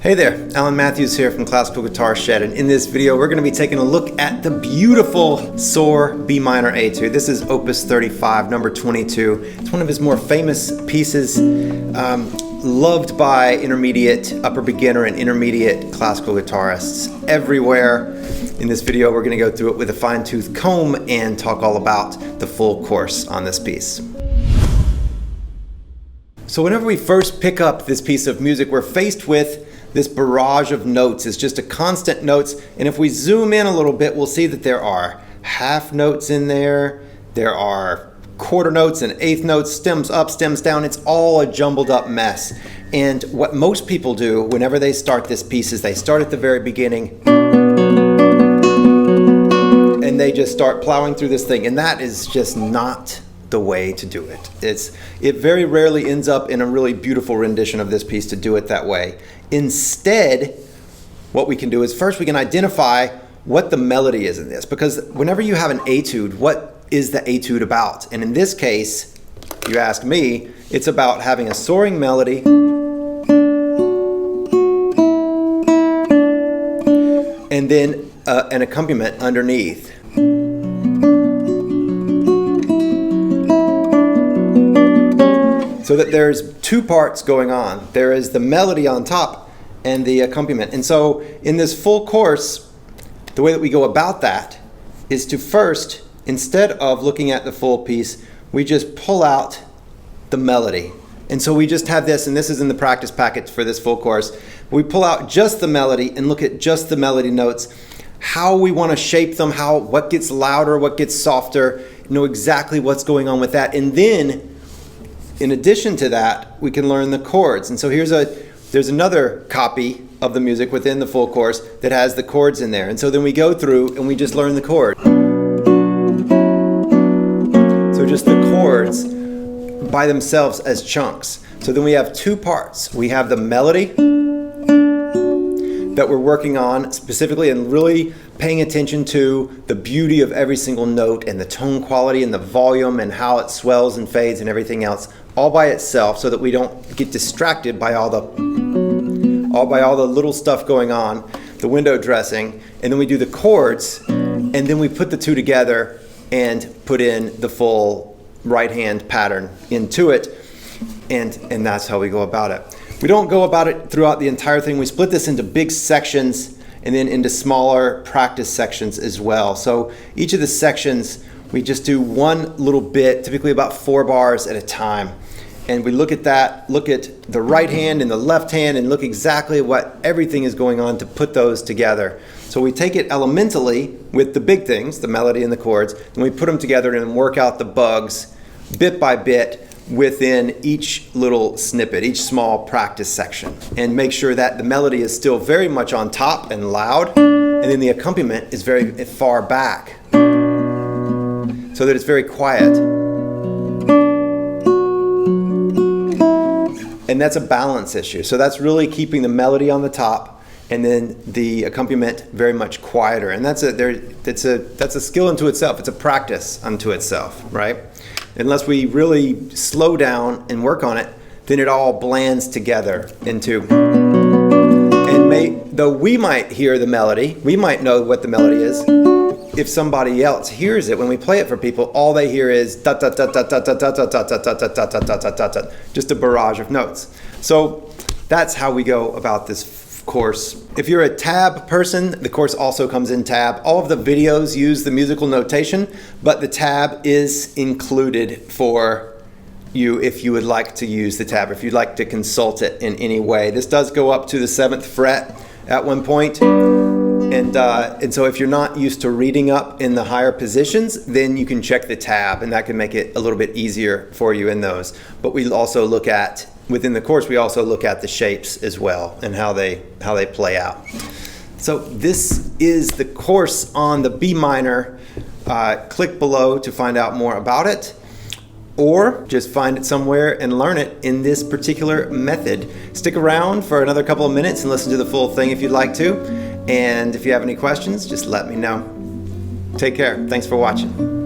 Hey there, Alan Matthews here from Classical Guitar Shed, and in this video we're going to be taking a look at the beautiful Soar B minor Etude. This is op.35, number 22. It's one of his more famous pieces, loved by intermediate, upper beginner, and intermediate classical guitarists everywhere. In this video we're going to go through it with a fine-tooth comb and talk all about the full course on this piece. So whenever we first pick up this piece of music, we're faced with this barrage of notes. It's just a constant notes, and if we zoom in a little bit, we'll see that there are half notes in there, there are quarter notes and eighth notes, stems up, stems down. It's all a jumbled up mess. And what most people do whenever they start this piece is they start at the very beginning and they just start plowing through this thing, and that is just not the way to do it. It very rarely ends up in a really beautiful rendition of this piece to do it that way. Instead, what we can do is first we can identify what the melody is in this, because whenever you have an etude, what is the etude about? And in this case, you ask me, it's about having a soaring melody and then an accompaniment underneath. So that there's two parts going on. There is the melody on top and the accompaniment. And so in this full course, the way that we go about that is to first, instead of looking at the full piece, we just pull out the melody. And so we just have this, and this is in the practice packet for this full course. We pull out just the melody and look at just the melody notes, how we want to shape them, what gets louder, what gets softer, know exactly what's going on with that. And then in addition to that, we can learn the chords. And so there's another copy of the music within the full course that has the chords in there. And so then we go through and we just learn the chord. So just the chords by themselves as chunks. So then we have two parts. We have the melody that we're working on specifically and really paying attention to the beauty of every single note and the tone quality and the volume and how it swells and fades and everything else all by itself, so that we don't get distracted by all the little stuff going on, the window dressing. And then we do the chords, and then we put the two together and put in the full right hand pattern into it, and that's how we go about it. We don't go about it throughout the entire thing. We split this into big sections and then into smaller practice sections as well. So each of the sections, we just do one little bit, typically about 4 bars at a time. And we look at that, look at the right hand and the left hand, and look exactly what everything is going on to put those together. So we take it elementally with the big things, the melody and the chords, and we put them together and work out the bugs bit by bit within each little snippet, each small practice section, and make sure that the melody is still very much on top and loud, and then the accompaniment is very far back, so that it's very quiet. And that's a balance issue. So that's really keeping the melody on the top and then the accompaniment very much quieter. And that's a skill unto itself. It's a practice unto itself, right? Unless we really slow down and work on it, then it all blends together into, and though we might hear the melody, we might know what the melody is. If somebody else hears it, when we play it for people, all they hear is da da da da da da da da da da da da da da da da da, just a barrage of notes. So that's how we go about this course. If you're a tab person, the course also comes in tab. All of the videos use the musical notation, but the tab is included for you if you would like to use the tab, if you'd like to consult it in any way. This does go up to the 7th fret at one point. And so if you're not used to reading up in the higher positions, then you can check the tab, and that can make it a little bit easier for you in those. But we also look at, within the course, we also look at the shapes as well and how they play out. So this is the course on the B minor. Click below to find out more about it, or just find it somewhere and learn it in this particular method. Stick around for another couple of minutes and listen to the full thing if you'd like to. And if you have any questions, just let me know. Take care. Thanks for watching.